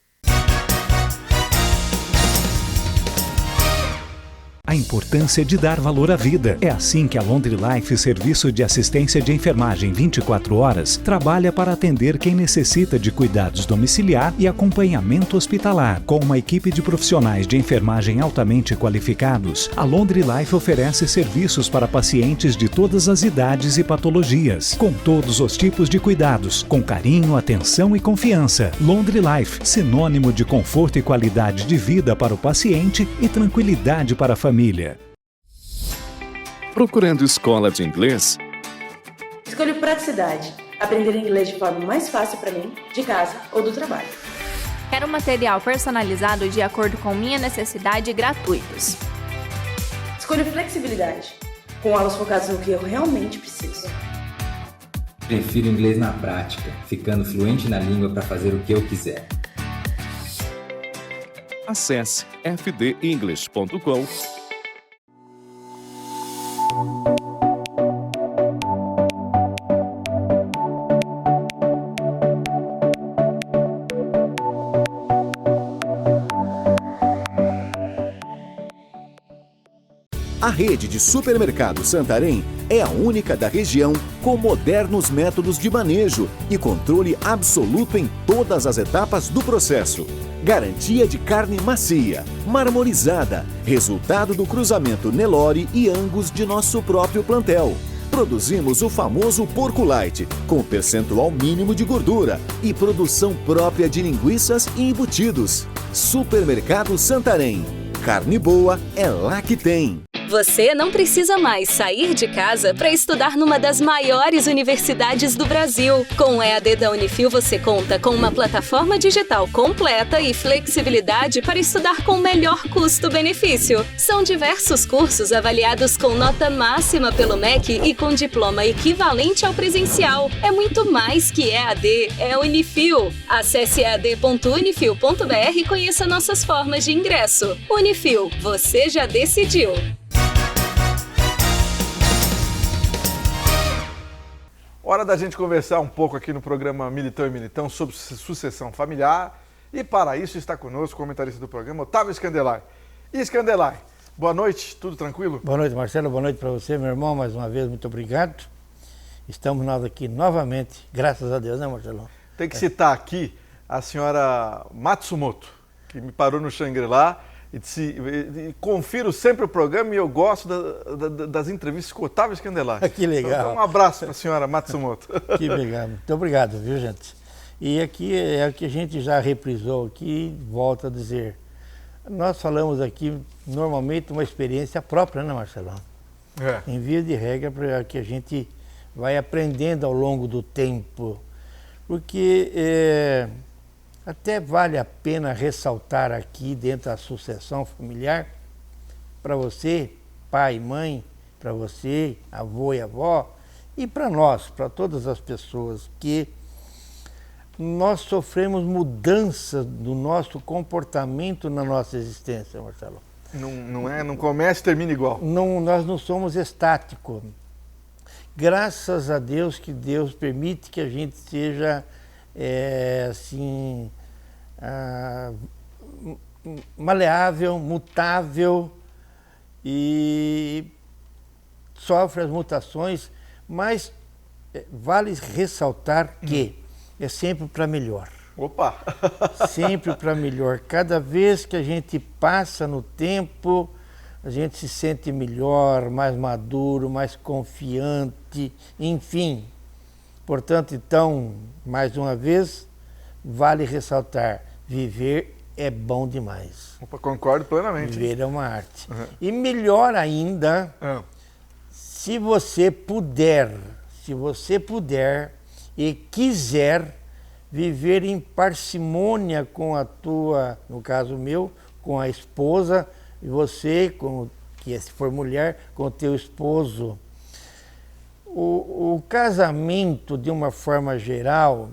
Speaker 4: A importância de dar valor à vida. É assim que a Laundry Life, serviço de assistência de enfermagem 24 horas, trabalha para atender quem necessita de cuidados domiciliar e acompanhamento hospitalar. Com uma equipe de profissionais de enfermagem altamente qualificados, a Laundry Life oferece serviços para pacientes de todas as idades e patologias, com todos os tipos de cuidados, com carinho, atenção e confiança. Laundry Life, sinônimo de conforto e qualidade de vida para o paciente e tranquilidade para a família.
Speaker 5: Procurando escola de inglês?
Speaker 6: Escolho praticidade. Aprender inglês de forma mais fácil para mim, de casa ou do trabalho.
Speaker 7: Quero material personalizado de acordo com minha necessidade e gratuitos.
Speaker 6: Escolho flexibilidade. Com aulas focadas no que eu realmente preciso.
Speaker 8: Prefiro inglês na prática, ficando fluente na língua para fazer o que eu quiser.
Speaker 5: Acesse fdenglish.com.
Speaker 9: A rede de supermercado Santarém é a única da região com modernos métodos de manejo e controle absoluto em todas as etapas do processo. Garantia de carne macia, marmorizada, resultado do cruzamento Nelore e Angus de nosso próprio plantel. Produzimos o famoso porco light, com percentual mínimo de gordura e produção própria de linguiças e embutidos. Supermercado Santarém. Carne boa é lá que tem.
Speaker 3: Você não precisa mais sair de casa para estudar numa das maiores universidades do Brasil. Com o EAD da Unifil, você conta com uma plataforma digital completa e flexibilidade para estudar com o melhor custo-benefício. São diversos cursos avaliados com nota máxima pelo MEC e com diploma equivalente ao presencial. É muito mais que EAD, é Unifil. Acesse ead.unifil.br e conheça nossas formas de ingresso. Unifil, você já decidiu.
Speaker 1: Hora da gente conversar um pouco aqui no programa Militão e Militão sobre sucessão familiar. E para isso está conosco o comentarista do programa, Otávio Scandelari. E Scandelari, boa noite, tudo tranquilo?
Speaker 12: Boa noite, Marcelo, boa noite para você, meu irmão, mais uma vez, muito obrigado. Estamos nós aqui novamente, graças a Deus, né, Marcelo?
Speaker 1: Tem que citar aqui a senhora Matsumoto, que me parou no Shangri-La e confiro sempre o programa e eu gosto das entrevistas com o Otávio Scandelari.
Speaker 12: Que legal.
Speaker 1: Então, um abraço para a senhora Matsumoto.
Speaker 12: Que legal, muito obrigado, viu, gente? E aqui é o que a gente já reprisou aqui, volto a dizer. Nós falamos aqui, normalmente, uma experiência própria, né, Marcelão? Em via de regra, para que a gente vai aprendendo ao longo do tempo. Porque até vale a pena ressaltar aqui, dentro da sucessão familiar, para você, pai e mãe, para você, avô e avó, e para nós, para todas as pessoas que nós sofremos mudanças do nosso comportamento na nossa existência, Marcelo.
Speaker 1: Não começa e termina igual.
Speaker 12: Nós não somos estáticos. Graças a Deus que Deus permite que a gente seja, maleável, mutável e sofre as mutações, mas vale ressaltar que é sempre para melhor.
Speaker 1: Opa!
Speaker 12: Sempre para melhor. Cada vez que a gente passa no tempo, a gente se sente melhor, mais maduro, mais confiante, enfim. Portanto, então, mais uma vez, vale ressaltar, viver é bom demais.
Speaker 1: Opa, concordo plenamente.
Speaker 12: Viver é uma arte. E melhor ainda, se você puder e quiser viver em parcimônia com a tua, no caso meu, com a esposa, e você, se for mulher, com o teu esposo. O casamento, de uma forma geral,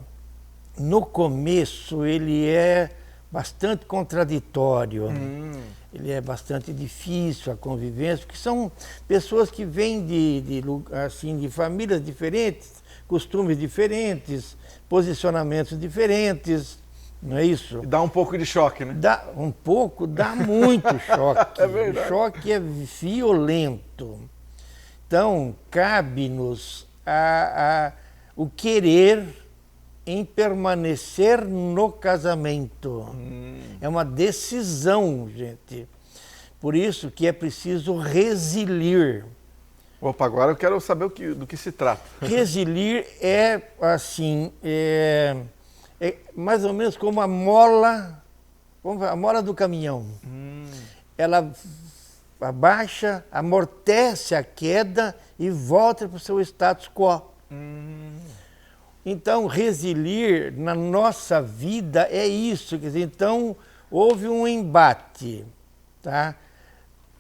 Speaker 12: no começo, ele é bastante contraditório. Ele é bastante difícil a convivência, porque são pessoas que vêm de famílias diferentes, costumes diferentes, posicionamentos diferentes, não é isso?
Speaker 1: E dá um pouco de choque, né?
Speaker 12: Dá muito choque.
Speaker 1: É verdade.
Speaker 12: O choque é violento. Então, cabe-nos o querer em permanecer no casamento. É uma decisão, gente. Por isso que é preciso resiliar.
Speaker 1: Opa, agora eu quero saber do que se trata.
Speaker 12: Resiliar é assim, é mais ou menos como a mola do caminhão. Ela abaixa, amortece a queda e volta para o seu status quo. Então, resiliar na nossa vida é isso. Quer dizer, então, houve um embate, tá?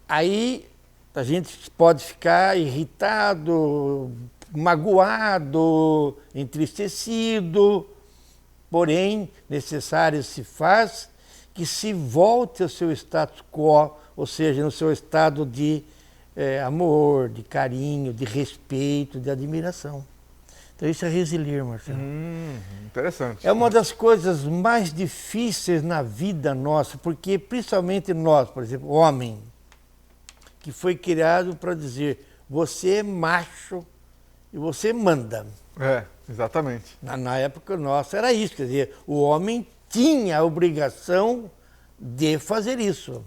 Speaker 12: Aí a gente pode ficar irritado, magoado, entristecido, porém, necessário se faz que se volte ao seu status quo, ou seja, no seu estado de amor, de carinho, de respeito, de admiração. Então isso é resiliar, Marcelo.
Speaker 1: Interessante.
Speaker 12: É uma das coisas mais difíceis na vida nossa, porque principalmente nós, por exemplo, homem, que foi criado para dizer, você é macho e você manda.
Speaker 1: Exatamente.
Speaker 12: Na época nossa era isso, quer dizer, o homem tinha a obrigação de fazer isso.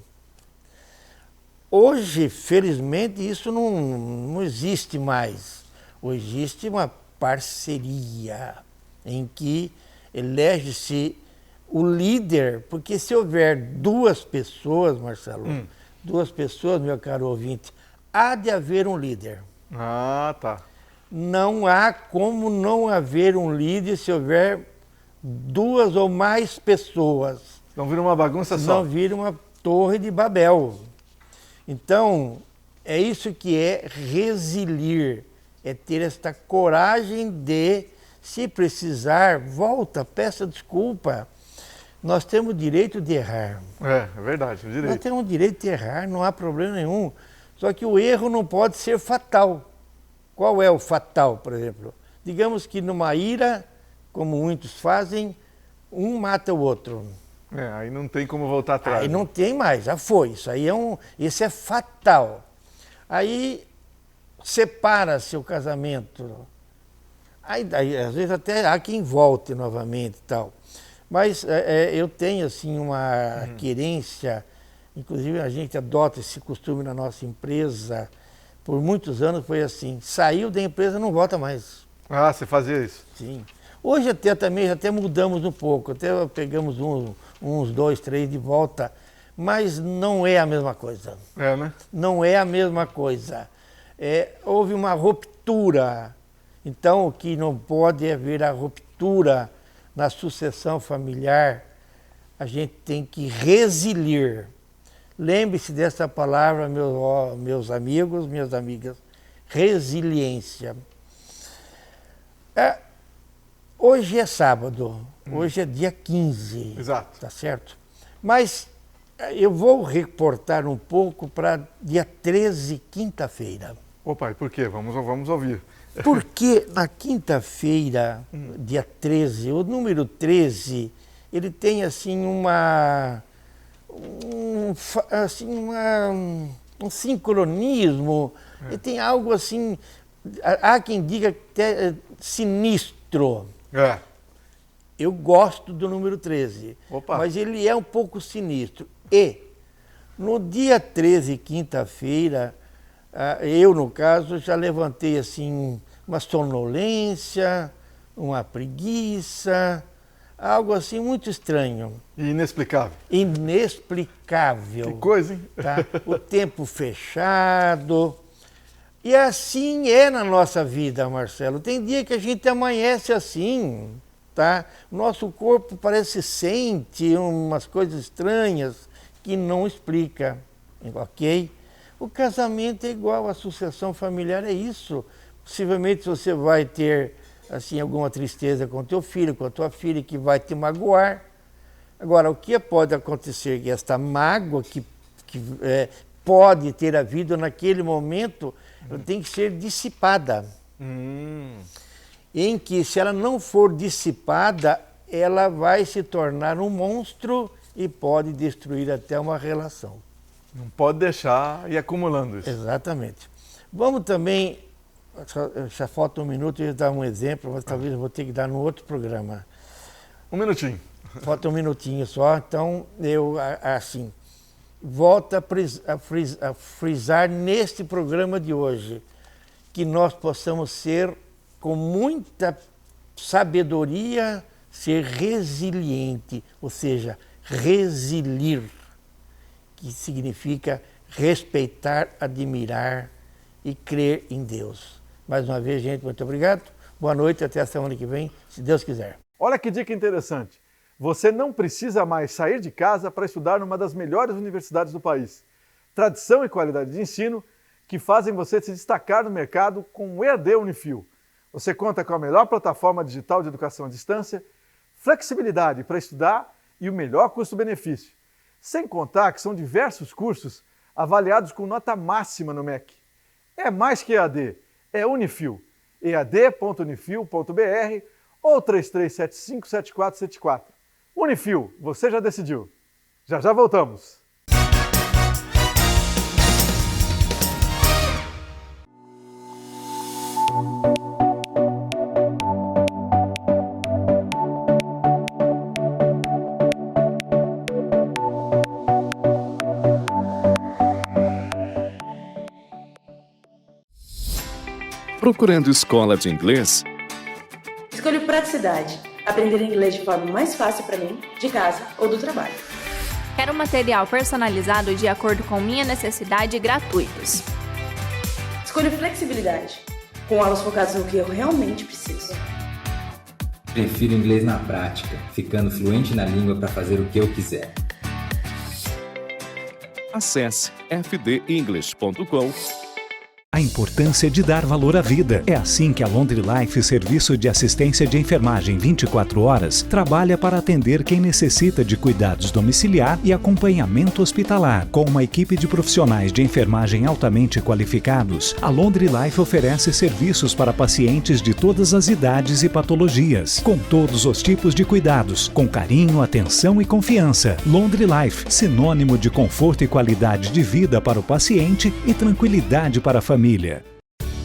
Speaker 12: Hoje, felizmente, isso não existe mais. Hoje existe uma parceria em que elege-se o líder, porque se houver duas pessoas, Marcelo, duas pessoas, meu caro ouvinte, há de haver um líder.
Speaker 1: Ah, tá.
Speaker 12: Não há como não haver um líder se houver duas ou mais pessoas.
Speaker 1: Não vira uma bagunça só.
Speaker 12: Não vira uma torre de Babel. Então, é isso que é resiliar, é ter esta coragem de, se precisar, volta, peça desculpa. Nós temos o direito de errar.
Speaker 1: É verdade, o direito.
Speaker 12: Nós temos o direito de errar, não há problema nenhum. Só que o erro não pode ser fatal. Qual é o fatal, por exemplo? Digamos que numa ira, como muitos fazem, um mata o outro.
Speaker 1: Aí não tem como voltar atrás.
Speaker 12: Aí não tem mais, já foi. Isso é fatal. Aí separa-se o casamento. Aí, às vezes até há quem volte novamente e tal. Mas eu tenho assim uma querência, inclusive a gente adota esse costume na nossa empresa. Por muitos anos foi assim, saiu da empresa não volta mais.
Speaker 1: Ah, você fazia isso?
Speaker 12: Sim. Hoje até mudamos um pouco, até pegamos uns 2, 3 de volta, mas não é a mesma coisa.
Speaker 1: Né?
Speaker 12: Não é a mesma coisa. Houve uma ruptura. Então, o que não pode haver a ruptura na sucessão familiar, a gente tem que resiliar. Lembre-se dessa palavra, meus amigos, minhas amigas, resiliência. Hoje é sábado, hoje é dia 15.
Speaker 1: Exato.
Speaker 12: Tá certo? Mas eu vou reportar um pouco para dia 13, quinta-feira.
Speaker 1: Opa, e por quê? Vamos ouvir.
Speaker 12: Porque na quinta-feira, dia 13, o número 13, ele tem assim um sincronismo, ele tem algo assim, há quem diga até sinistro. Eu gosto do número 13, mas ele é um pouco sinistro. E no dia 13, quinta-feira, eu, no caso, já levantei assim uma sonolência, uma preguiça, algo assim muito estranho.
Speaker 1: E inexplicável.
Speaker 12: Inexplicável.
Speaker 1: Que coisa, hein?
Speaker 12: Tá? O tempo fechado. E assim é na nossa vida, Marcelo. Tem dia que a gente amanhece assim, tá? Nosso corpo parece sente umas coisas estranhas que não explica, ok? O casamento é igual, a sucessão familiar é isso. Possivelmente você vai ter assim alguma tristeza com teu filho, com a tua filha, que vai te magoar. Agora, o que pode acontecer é que esta mágoa que pode ter havido naquele momento, ela tem que ser dissipada. Em que, se ela não for dissipada, ela vai se tornar um monstro e pode destruir até uma relação.
Speaker 1: Não pode deixar ir acumulando isso.
Speaker 12: Exatamente. Vamos também, já falta um minuto, eu ia dar um exemplo, mas talvez eu vou ter que dar no outro programa.
Speaker 1: Um minutinho.
Speaker 12: Falta um minutinho só, então eu, assim, volto a frisar neste programa de hoje, que nós possamos ser, com muita sabedoria, ser resiliente, ou seja, resilir, que significa respeitar, admirar e crer em Deus. Mais uma vez, gente, muito obrigado. Boa noite, até a semana que vem, se Deus quiser.
Speaker 1: Olha que dica interessante. Você não precisa mais sair de casa para estudar numa das melhores universidades do país. Tradição e qualidade de ensino que fazem você se destacar no mercado com o EAD Unifil. Você conta com a melhor plataforma digital de educação à distância, flexibilidade para estudar e o melhor custo-benefício. Sem contar que são diversos cursos avaliados com nota máxima no MEC. É mais que EAD, é Unifil. ead.unifil.br ou 3375-7474. Unifil, você já decidiu. Já voltamos.
Speaker 5: Procurando escola de inglês?
Speaker 6: Escolho praticidade. Aprender inglês de forma mais fácil para mim, de casa ou do trabalho.
Speaker 7: Quero material personalizado de acordo com minha necessidade e gratuitos.
Speaker 6: Escolho flexibilidade. Com aulas focadas no que eu realmente preciso.
Speaker 8: Prefiro inglês na prática, ficando fluente na língua para fazer o que eu quiser.
Speaker 5: Acesse fdenglish.com.
Speaker 4: a importância de dar valor à vida. É assim que a Laundry Life, serviço de assistência de enfermagem 24 horas, trabalha para atender quem necessita de cuidados domiciliar e acompanhamento hospitalar. Com uma equipe de profissionais de enfermagem altamente qualificados, a Laundry Life oferece serviços para pacientes de todas as idades e patologias, com todos os tipos de cuidados, com carinho, atenção e confiança. Laundry Life, sinônimo de conforto e qualidade de vida para o paciente e tranquilidade para a família.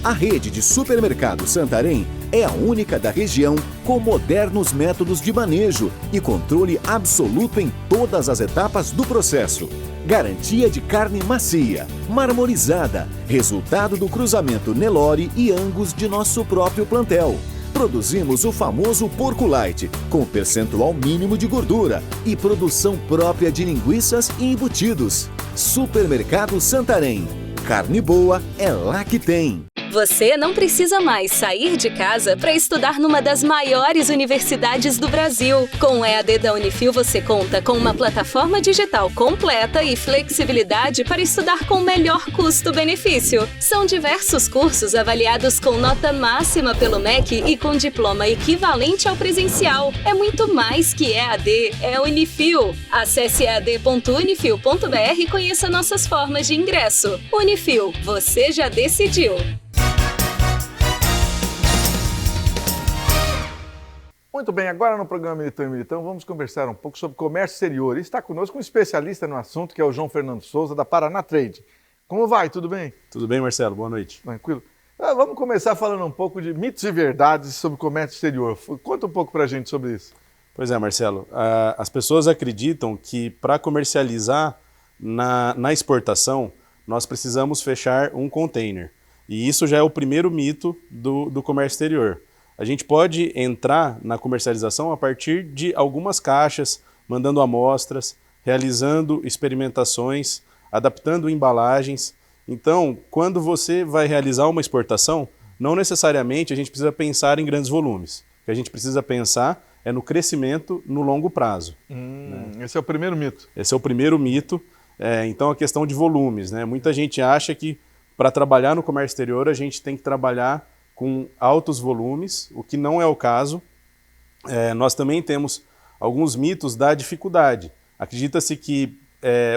Speaker 9: A rede de supermercados Santarém é a única da região com modernos métodos de manejo e controle absoluto em todas as etapas do processo. Garantia de carne macia, marmorizada, resultado do cruzamento Nelore e Angus de nosso próprio plantel. Produzimos o famoso porco light, com percentual mínimo de gordura e produção própria de linguiças e embutidos. Supermercado Santarém. Carne boa é lá que tem.
Speaker 3: Você não precisa mais sair de casa para estudar numa das maiores universidades do Brasil. Com o EAD da Unifil, você conta com uma plataforma digital completa e flexibilidade para estudar com o melhor custo-benefício. São diversos cursos avaliados com nota máxima pelo MEC e com diploma equivalente ao presencial. É muito mais que EAD, é Unifil. Acesse ead.unifil.br e conheça nossas formas de ingresso. Unifil, você já decidiu.
Speaker 1: Muito bem, agora no programa Militão e Militão vamos conversar um pouco sobre comércio exterior. E está conosco um especialista no assunto, que é o João Fernando Souza, da Paraná Trade. Como vai? Tudo bem?
Speaker 13: Tudo bem, Marcelo. Boa noite.
Speaker 1: Tranquilo. Vamos começar falando um pouco de mitos e verdades sobre comércio exterior. Conta um pouco para a gente sobre isso.
Speaker 13: Pois é, Marcelo. As pessoas acreditam que para comercializar na exportação, nós precisamos fechar um container. E isso já é o primeiro mito do comércio exterior. A gente pode entrar na comercialização a partir de algumas caixas, mandando amostras, realizando experimentações, adaptando embalagens. Então, quando você vai realizar uma exportação, não necessariamente a gente precisa pensar em grandes volumes. O que a gente precisa pensar é no crescimento no longo prazo.
Speaker 1: Esse é o primeiro mito.
Speaker 13: Esse é o primeiro mito. Então, a questão de volumes, né? Muita gente acha que para trabalhar no comércio exterior a gente tem que trabalhar com altos volumes, o que não é o caso. Nós também temos alguns mitos da dificuldade. Acredita-se que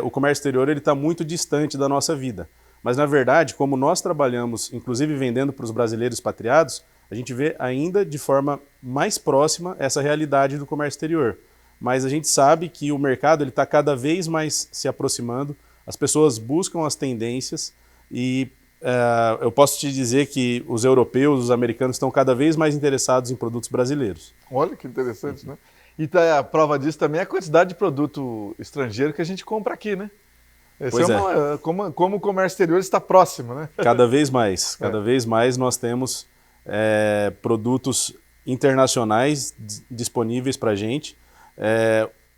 Speaker 13: o comércio exterior está muito distante da nossa vida. Mas, na verdade, como nós trabalhamos, inclusive vendendo para os brasileiros expatriados, a gente vê ainda de forma mais próxima essa realidade do comércio exterior. Mas a gente sabe que o mercado está cada vez mais se aproximando, as pessoas buscam as tendências e eu posso te dizer que os europeus, os americanos estão cada vez mais interessados em produtos brasileiros.
Speaker 1: Olha que interessante, né? E a prova disso também é a quantidade de produto estrangeiro que a gente compra aqui, né? Como o comércio exterior está próximo, né?
Speaker 13: Cada vez mais nós temos produtos internacionais disponíveis para a gente.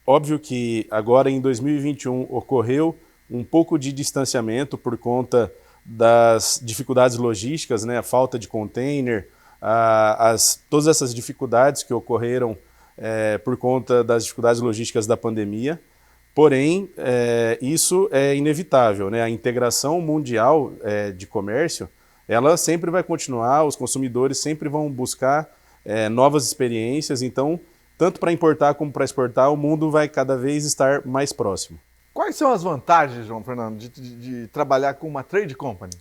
Speaker 13: Óbvio que agora em 2021 ocorreu um pouco de distanciamento por conta das dificuldades logísticas, né? A falta de container, todas essas dificuldades que ocorreram por conta das dificuldades logísticas da pandemia. Porém, isso é inevitável, né? A integração mundial de comércio, ela sempre vai continuar, os consumidores sempre vão buscar novas experiências, então, tanto para importar como para exportar, o mundo vai cada vez estar mais próximo.
Speaker 1: Quais são as vantagens, João Fernando, de trabalhar com uma trade company?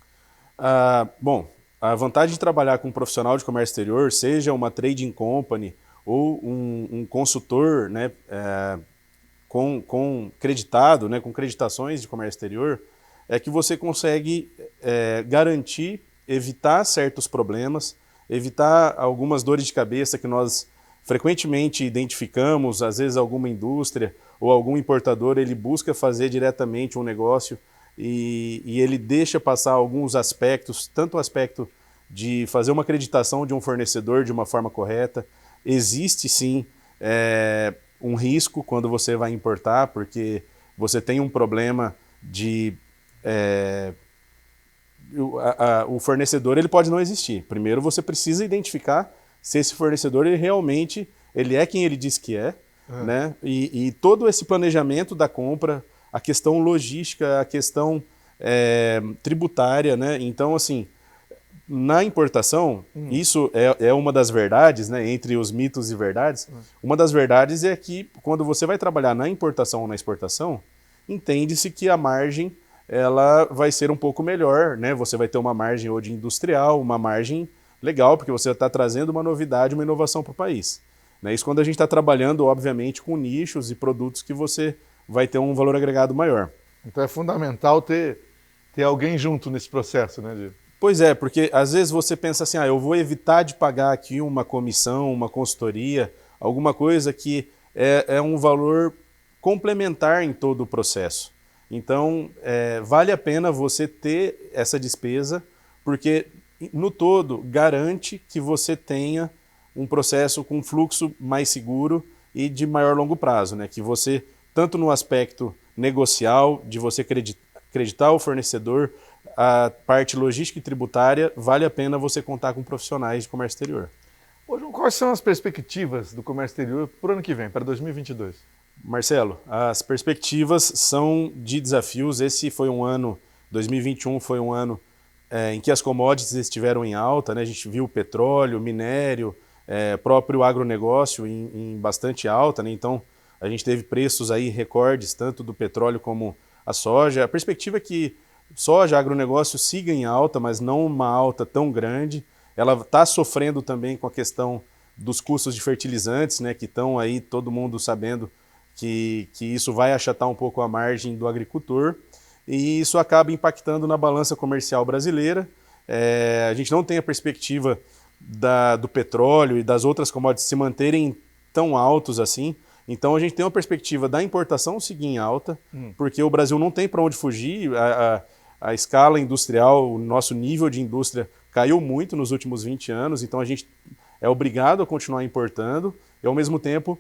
Speaker 13: Bom, a vantagem de trabalhar com um profissional de comércio exterior, seja uma trading company ou um consultor, né, com creditado, né, com creditações de comércio exterior, é que você consegue garantir, evitar certos problemas, evitar algumas dores de cabeça que nós frequentemente identificamos, às vezes alguma indústria ou algum importador, ele busca fazer diretamente um negócio e ele deixa passar alguns aspectos, tanto o aspecto de fazer uma acreditação de um fornecedor de uma forma correta. Existe sim um risco quando você vai importar, porque você tem um problema de... o fornecedor ele pode não existir. Primeiro você precisa identificar se esse fornecedor ele é quem ele diz que é, né? E todo esse planejamento da compra, a questão logística, a questão tributária, né? Então, assim, Na importação, isso é uma das verdades, né, entre os mitos e verdades. Uma das verdades é que quando você vai trabalhar na importação ou na exportação, entende-se que a margem ela vai ser um pouco melhor, né? Você vai ter uma margem hoje industrial, uma margem legal, porque você está trazendo uma novidade, uma inovação para o país. Né? Isso quando a gente está trabalhando, obviamente, com nichos e produtos que você vai ter um valor agregado maior.
Speaker 1: Então é fundamental ter alguém junto nesse processo, né, Diego?
Speaker 13: Pois é, porque às vezes você pensa assim, eu vou evitar de pagar aqui uma comissão, uma consultoria, alguma coisa que é um valor complementar em todo o processo. Então, vale a pena você ter essa despesa, porque no todo garante que você tenha um processo com fluxo mais seguro e de maior longo prazo, né? Que você, tanto no aspecto negocial, de você acreditar o fornecedor, a parte logística e tributária, vale a pena você contar com profissionais de comércio exterior.
Speaker 1: Ô, João, quais são as perspectivas do comércio exterior para o ano que vem, para 2022?
Speaker 13: Marcelo, as perspectivas são de desafios. Esse foi um ano, 2021 foi um ano em que as commodities estiveram em alta, né? A gente viu petróleo, minério, próprio agronegócio em bastante alta, né? Então a gente teve preços aí recordes, tanto do petróleo como a soja. A perspectiva é que soja, agronegócio siga em alta, mas não uma alta tão grande. Ela está sofrendo também com a questão dos custos de fertilizantes, né? Que estão aí todo mundo sabendo que isso vai achatar um pouco a margem do agricultor e isso acaba impactando na balança comercial brasileira. A gente não tem a perspectiva do petróleo e das outras commodities se manterem tão altos assim, então a gente tem uma perspectiva da importação seguir em alta, porque o Brasil não tem para onde fugir, a escala industrial, o nosso nível de indústria caiu muito nos últimos 20 anos, então a gente é obrigado a continuar importando e ao mesmo tempo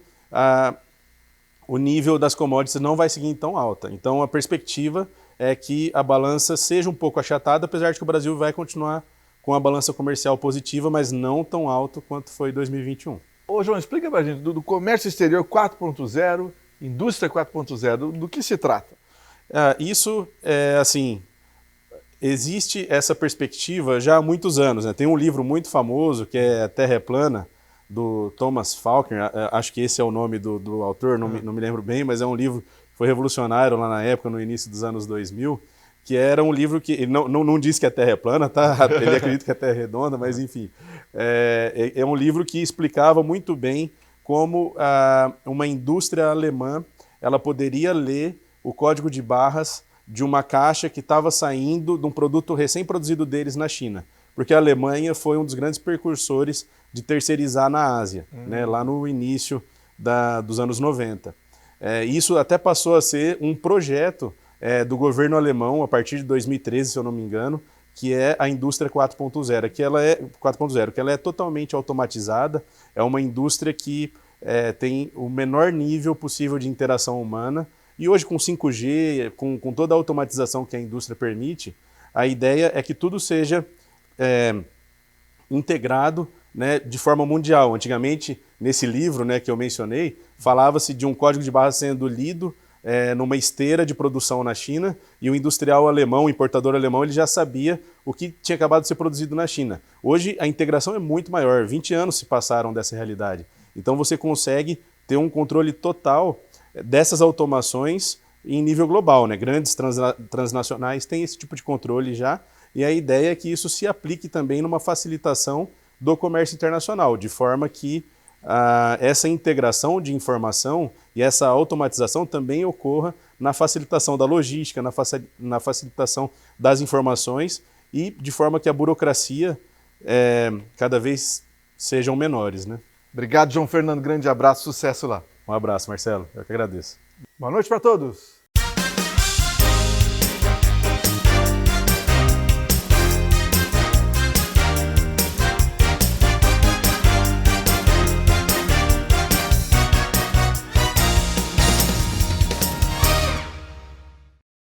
Speaker 13: o nível das commodities não vai seguir tão alta. Então a perspectiva é que a balança seja um pouco achatada, apesar de que o Brasil vai continuar com a balança comercial positiva, mas não tão alto quanto foi 2021.
Speaker 1: Ô João, explica pra gente, do comércio exterior 4.0, indústria 4.0, do que se trata?
Speaker 13: Isso é assim, existe essa perspectiva já há muitos anos, né? Tem um livro muito famoso que é Terra é Plana, do Thomas Faulkner, acho que esse é o nome do autor, não me lembro bem, mas é um livro que foi revolucionário lá na época, no início dos anos 2000, que era um livro que, ele não diz que a Terra é plana, tá? Ele acredita que a Terra é redonda, mas enfim, é um livro que explicava muito bem como uma indústria alemã, ela poderia ler o código de barras de uma caixa que estava saindo de um produto recém-produzido deles na China, porque a Alemanha foi um dos grandes precursores de terceirizar na Ásia, né, lá no início dos anos 90. Isso até passou a ser um projeto do governo alemão a partir de 2013, se eu não me engano, que é a indústria 4.0, que ela é totalmente automatizada, é uma indústria que tem o menor nível possível de interação humana, e hoje com 5G, com toda a automatização que a indústria permite, a ideia é que tudo seja integrado, né, de forma mundial. Antigamente, nesse livro, né, que eu mencionei, falava-se de um código de barras sendo lido numa esteira de produção na China, e o industrial alemão, o importador alemão, ele já sabia o que tinha acabado de ser produzido na China. Hoje a integração é muito maior, 20 anos se passaram dessa realidade. Então você consegue ter um controle total dessas automações em nível global, né? Grandes transnacionais têm esse tipo de controle já, e a ideia é que isso se aplique também numa facilitação do comércio internacional, de forma que essa integração de informação e essa automatização também ocorra na facilitação da logística, na facilitação das informações e de forma que a burocracia cada vez sejam menores, né?
Speaker 1: Obrigado, João Fernando. Grande abraço, sucesso lá.
Speaker 13: Um abraço, Marcelo. Eu que agradeço.
Speaker 1: Boa noite para todos.